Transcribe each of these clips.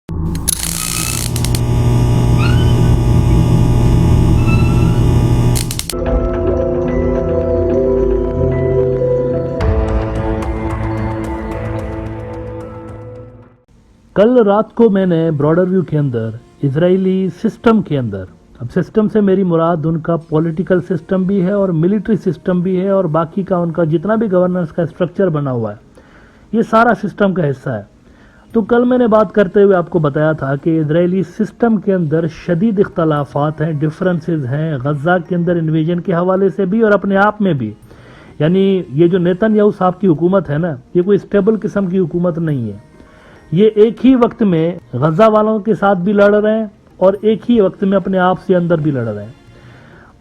कल रात को मैंने ब्रॉडर व्यू के अंदर इजरायली सिस्टम के अंदर, अब सिस्टम से मेरी मुराद उनका पॉलिटिकल सिस्टम भी है और मिलिट्री सिस्टम भी है और बाकी का उनका जितना भी गवर्नेंस का स्ट्रक्चर बना हुआ है, ये सारा सिस्टम का हिस्सा है। तो कल मैंने बात करते हुए आपको बताया था कि इजरायली सिस्टम के अंदर शदीद इख्तलाफात हैं, डिफरेंसेस हैं, गजा के अंदर इन्वेजन के हवाले से भी और अपने आप में भी। यानी ये जो नेतन्याहू साहब की हुकूमत है ना, ये कोई स्टेबल किस्म की हुकूमत नहीं है। ये एक ही वक्त में गजा वालों के साथ भी लड़ रहे हैं और एक ही वक्त में अपने आप से अंदर भी लड़ रहे हैं।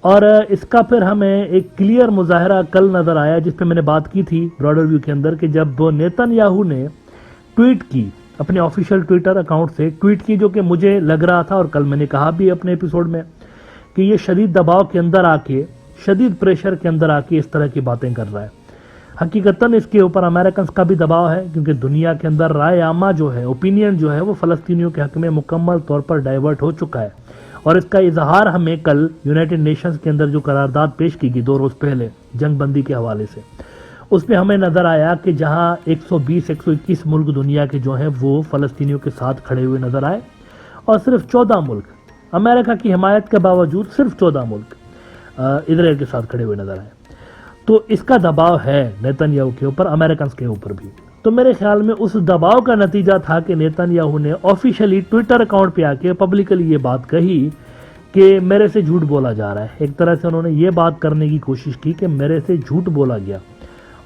और इसका फिर हमें एक क्लियर मुजाहरा कल नजर आया, जिस पे मैंने बात की थी ब्रॉडर व्यू के अंदर, कि जब नेतन्याहू ने ट्वीट की, अपने ऑफिशियल ट्विटर अकाउंट से ट्वीट की, जो कि मुझे लग रहा था और कल मैंने कहा भी अपने एपिसोड में कि ये शदीद दबाव के अंदर आके, शदीद प्रेशर के अंदर आके इस तरह की बातें कर रहा है। हकीकतन इसके ऊपर अमेरिकन का भी दबाव है, क्योंकि दुनिया के अंदर राय आमा जो है, ओपिनियन जो है, वो फ़लस्तीनियों के हक में मुकम्मल तौर पर डाइवर्ट हो चुका है। और इसका इजहार हमें कल यूनाइटेड नेशंस के अंदर जो करारदाद पेश की गई 2 रोज़ पहले जंग बंदी के हवाले से, उसमें हमें नज़र आया कि जहां 120-121 मुल्क दुनिया के जो हैं वो फ़लस्तीनियों के साथ खड़े हुए नज़र आए, और सिर्फ 14 मुल्क, अमेरिका की हिमायत के बावजूद सिर्फ 14 मुल्क इजराइल के साथ खड़े हुए नज़र आए। तो इसका दबाव है नेतन्याहू के ऊपर, अमेरिकन के ऊपर भी। तो मेरे ख्याल में उस दबाव का नतीजा था कि नेतन्याहू ने ऑफिशियली ट्विटर अकाउंट पे आके पब्लिकली ये बात कही कि मेरे से झूठ बोला जा रहा है। एक तरह से उन्होंने ये बात करने की कोशिश की कि मेरे से झूठ बोला गया,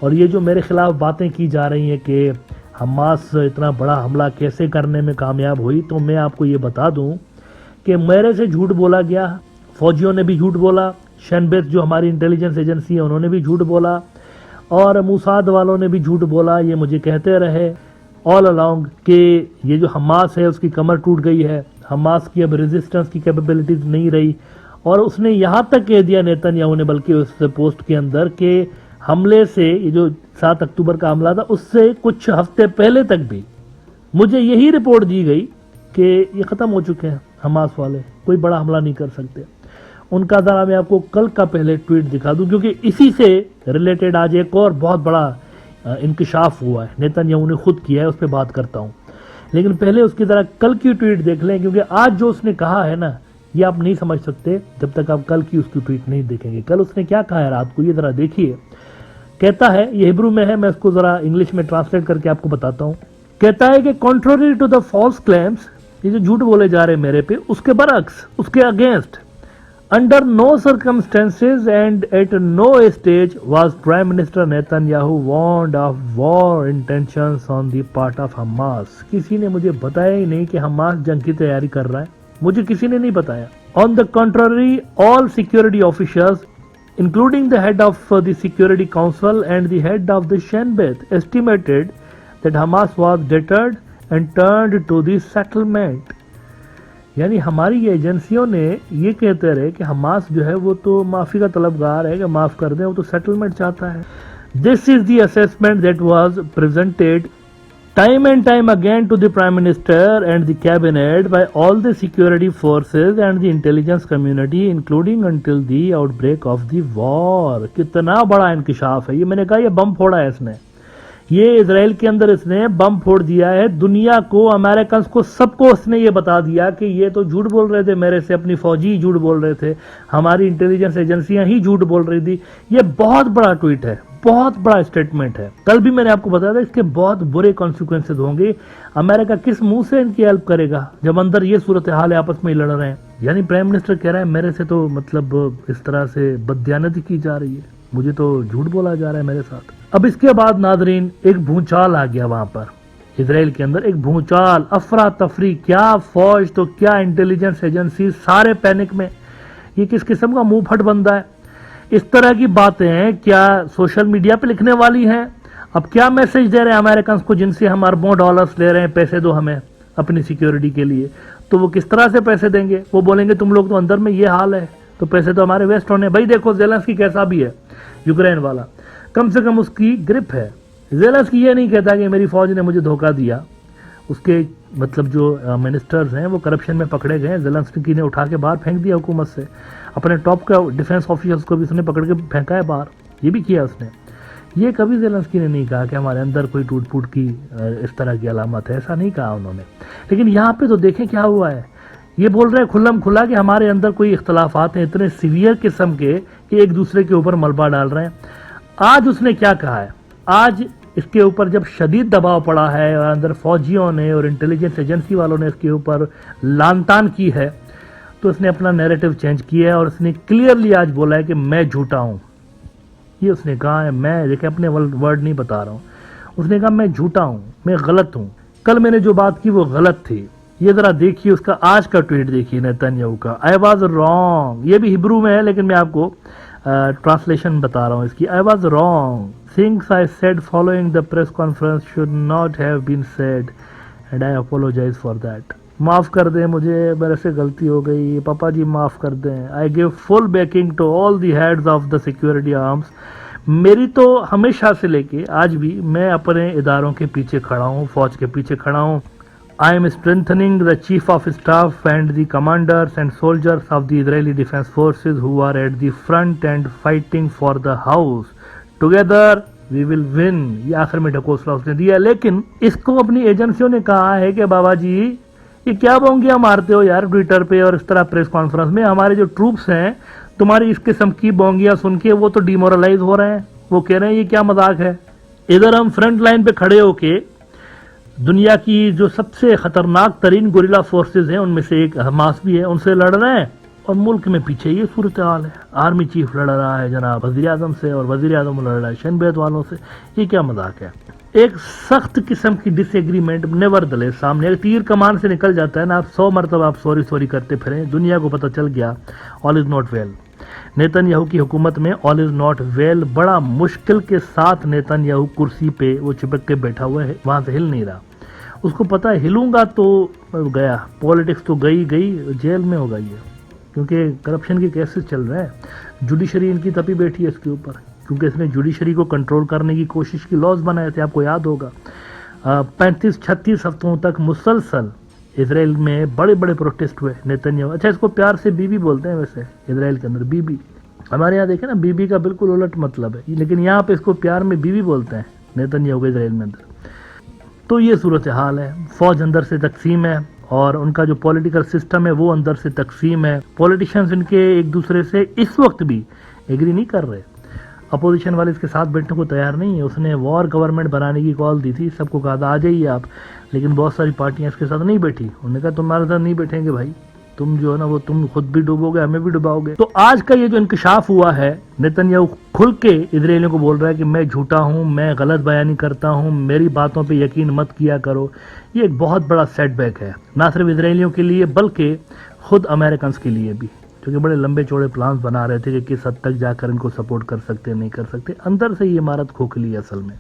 और ये जो मेरे खिलाफ बातें की जा रही हैं कि हमास इतना बड़ा हमला कैसे करने में कामयाब हुई, तो मैं आपको ये बता दूं कि मेरे से झूठ बोला गया। फौजियों ने भी झूठ बोला, शिन बेत जो हमारी इंटेलिजेंस एजेंसी है उन्होंने भी झूठ बोला, और मूसाद वालों ने भी झूठ बोला। ये मुझे कहते रहे ऑल अलोंग कि ये जो हमास है उसकी कमर टूट गई है, हमास की अब रेजिस्टेंस की कैपेबिलिटीज नहीं रही। और उसने यहाँ तक कह दिया नेतन्याहू ने, बल्कि उस पोस्ट के अंदर, कि हमले से, ये जो 7 अक्टूबर का हमला था, उससे कुछ हफ्ते पहले तक भी मुझे यही रिपोर्ट दी गई कि ये ख़त्म हो चुके हैं, हमास वाले कोई बड़ा हमला नहीं कर सकते। उनका ज़रा मैं आपको कल का पहले ट्वीट दिखा दूं, क्योंकि इसी से रिलेटेड आज एक और बहुत बड़ा इंकशाफ हुआ है, नेतन्याहू ने खुद किया है, उस पर बात करता हूं। लेकिन पहले उसकी ज़रा कल की ट्वीट देख लें, क्योंकि आज जो उसने कहा है ना, ये आप नहीं समझ सकते जब तक आप कल की उसकी ट्वीट नहीं देखेंगे। कल उसने क्या कहा है रात को, ये ज़रा देखिए। कहता है, ये हिब्रू में है, मैं इसको ज़रा इंग्लिश में ट्रांसलेट करके आपको बताता हूँ। कहता है कि contrary to the false claims, ये जो झूठ बोले जा रहे हैं मेरे पे, उसके बरक्स, उसके against, under no circumstances and at no stage was Prime Minister Netanyahu warned of war intentions on the part of Hamas। किसी ने मुझे बताया ही नहीं कि हमास जंग की तैयारी कर रहा है, मुझे किसी ने नहीं बताया। On the contrary, all security officials, including the head of the Security Council and the head of the Shin Bet, estimated that Hamas was deterred and turned to the settlement। यानी हमारी ये एजेंसियों ने ये कहते रहे कि हमास जो है वो तो माफ़ी का तलबगार है, कि माफ़ कर दें, वो तो सेटलमेंट चाहता है। This is the assessment that was presented time and time again to the prime minister and the cabinet by all the security forces and the intelligence community including until the outbreak of the war. कितना बड़ा इंकशाफ है ये। मैंने कहा ये बम फोड़ा है इसने, ये इजराइल के अंदर इसने बम फोड़ दिया है। दुनिया को, अमेरिकन को, सबको उसने ये बता दिया कि ये तो झूठ बोल रहे थे मेरे से, अपनी फौजी ही झूठ बोल रहे थे, हमारी इंटेलिजेंस एजेंसियां ही झूठ बोल रही थी। ये बहुत बड़ा ट्वीट है, बहुत बड़ा स्टेटमेंट है। कल भी मैंने आपको बताया था इसके बहुत बुरे कॉन्सिक्वेंसेज होंगे। अमेरिका किस मुंह से इनकी हेल्प करेगा जब अंदर ये सूरत हाल है, आपस में ही लड़ रहे हैं। यानी प्राइम मिनिस्टर कह रहा है मेरे से तो मतलब इस तरह से बददियानती की जा रही है, मुझे तो झूठ बोला जा रहा है मेरे साथ। अब इसके बाद नाजरीन एक भूचाल आ गया वहां पर इजराइल के अंदर, एक भूचाल, अफरा तफरी, क्या फौज तो क्या इंटेलिजेंस एजेंसी, सारे पैनिक में। ये किस किस्म का मुंह फट बंदा है। इस तरह की बातें क्या सोशल मीडिया पे लिखने वाली हैं? अब क्या मैसेज दे रहे हैं अमेरिकन को, जिनसे हम अरबों डॉलर्स ले रहे हैं, पैसे दो हमें अपनी सिक्योरिटी के लिए, तो वो किस तरह से पैसे देंगे? वो बोलेंगे तुम लोग तो अंदर में ये हाल है तो पैसे तो हमारे वेस्ट होने। भाई देखो ज़ेलेंस्की कैसा भी है, यूक्रेन वाला, कम से कम उसकी ग्रिप है। ज़ेलेंस्की ये नहीं कहता कि मेरी फौज ने मुझे धोखा दिया, اس کے مطلب جو منسٹرز ہیں وہ کرپشن میں پکڑے گئے. زیلنسکی نے اٹھا کے باہر پھینک دیا حکومت سے, اپنے ٹاپ کا ڈیفنس آفیسرز کو بھی اس نے پکڑ کے پھینکا ہے باہر, یہ بھی کیا اس نے. یہ کبھی زیلنسکی نے نہیں کہا کہ ہمارے اندر کوئی ٹوٹ پھوٹ کی اس طرح کی علامت ہے, ایسا نہیں کہا انہوں نے. لیکن یہاں پہ تو دیکھیں کیا ہوا ہے, یہ بول رہے ہیں کھلم کھلا کہ ہمارے اندر کوئی اختلافات ہیں اتنے سیویئر قسم کے کہ ایک دوسرے کے اوپر ملبہ ڈال رہے ہیں. آج اس نے کیا کہا ہے, آج اس کے اوپر جب شدید دباؤ پڑا ہے اور اندر فوجیوں نے اور انٹیلیجنس ایجنسی والوں نے اس کے اوپر لان تان کی ہے, تو اس نے اپنا نیریٹو چینج کیا ہے اور اس نے کلیئرلی آج بولا ہے کہ میں جھوٹا ہوں. یہ اس نے کہا ہے, میں دیکھیں اپنے ورڈ نہیں بتا رہا ہوں, اس نے کہا میں جھوٹا ہوں, میں غلط ہوں, کل میں نے جو بات کی وہ غلط تھی. یہ ذرا دیکھیے اس کا آج کا ٹویٹ دیکھیے نیتن یاہو کا, آئی واز رانگ. یہ بھی ہبرو میں ہے لیکن میں آپ کو ٹرانسلیشن بتا رہا ہوں اس کی. I was wrong, things I said following the press conference should not have been said and I apologize for that. معاف کر دیں مجھے, میرے سے غلطی ہو گئی, پاپا جی معاف کر دیں. I give full backing to all the heads of the security arms. میری تو ہمیشہ سے لے کے آج بھی میں اپنے اداروں کے پیچھے کھڑا ہوں, فوج کے پیچھے کھڑا ہوں. I am strengthening the chief of staff and the commanders and soldiers of the Israeli Defense Forces who are at the front and fighting for the house. Together we will win. یہ آخر میں ڈھکوسلا اس نے دیا. لیکن اس کو اپنی ایجنسیوں نے کہا ہے کہ بابا جی یہ کیا بونگیاں مارتے ہو یار ٹویٹر پہ اور اس طرح پریس کانفرنس میں, ہمارے جو ٹروپس ہیں تمہاری اس قسم کی بونگیاں سن کے وہ تو ڈیمورلائز ہو رہے ہیں, وہ کہہ رہے ہیں یہ کیا مذاق ہے. ادھر ہم فرنٹ لائن پہ کھڑے ہو کے دنیا کی جو سب سے خطرناک ترین گوریلا فورسز ہیں ان میں سے ایک حماس بھی ہے, ان سے لڑ رہے ہیں, اور ملک میں پیچھے یہ صورتحال ہے. آرمی چیف لڑ رہا ہے جناب وزیر اعظم سے, اور وزیر اعظم لڑ رہا ہے شین بیت والوں سے. یہ کیا مذاق ہے. ایک سخت قسم کی ڈس ایگریمنٹ نیور دلے سامنے, ایک تیر کمان سے نکل جاتا ہے نا, آپ 100 مرتبہ آپ سوری کرتے پھریں, دنیا کو پتہ چل گیا all is not well. Netanyahu کی حکومت میں آل از ناٹ ویل. بڑا مشکل کے ساتھ نیتن یاہو کرسی پہ وہ چپک کے بیٹھا ہوا ہے, وہاں سے ہل نہیں رہا. اس کو پتا ہے ہلوں گا تو گیا, پولیٹکس تو گئی جیل میں ہوگا یہ, کیونکہ کرپشن کے کیسز چل رہے ہیں. جوڈیشری ان کی تپی بیٹھی ہے اس کے اوپر, کیونکہ اس نے جوڈیشری کو کنٹرول کرنے کی کوشش کی, لاز بنائے تھے آپ کو یاد ہوگا. 35-36 ہفتوں تک مسلسل اسرائیل میں بڑے پروٹیسٹ ہوئے. نیتن یاہو, اچھا اس کو پیار سے بی بی بولتے ہیں ویسے اسرائیل کے اندر, بی بی. ہمارے یہاں دیکھیں نا بی بی کا بالکل الٹ مطلب ہے, لیکن یہاں پہ اس کو پیار میں بی بی بولتے ہیں نیتن یاہو کے اسرائیل میں اندر. تو یہ صورتحال ہے. فوج اندر سے تقسیم ہے اور ان کا جو پولیٹیکل سسٹم ہے وہ اندر سے تقسیم ہے. پولیٹیشنز ان کے ایک دوسرے سے اس وقت بھی ایگری نہیں کر رہے. اپوزیشن والے اس کے ساتھ بیٹھنے کو تیار نہیں ہے. اس نے وار گورنمنٹ بنانے کی کال دی تھی, سب کو کہا تھا آ جائیے آپ, لیکن بہت ساری پارٹیاں اس کے ساتھ نہیں بیٹھی. انہوں نے کہا تمہارے ساتھ نہیں بیٹھیں گے بھائی, تم جو ہے نا وہ تم خود بھی ڈوبو گے, ہمیں بھی ڈباؤ گے. تو آج کا یہ جو انکشاف ہوا ہے, نیتن یاہو کھل کے اسرائیلیوں کو بول رہا ہے کہ میں جھوٹا ہوں, میں غلط بیانی کرتا ہوں, میری باتوں پہ یقین مت کیا کرو. یہ ایک بہت بڑا سیٹ بیک ہے, نہ صرف اسرائیلیوں کے لیے بلکہ خود امریکنز کے لیے بھی, کیونکہ بڑے لمبے چوڑے پلانز بنا رہے تھے کہ کس حد تک جا کر ان کو سپورٹ کر سکتے نہیں کر سکتے. اندر سے یہ عمارت کھوکھلی ہے اصل میں.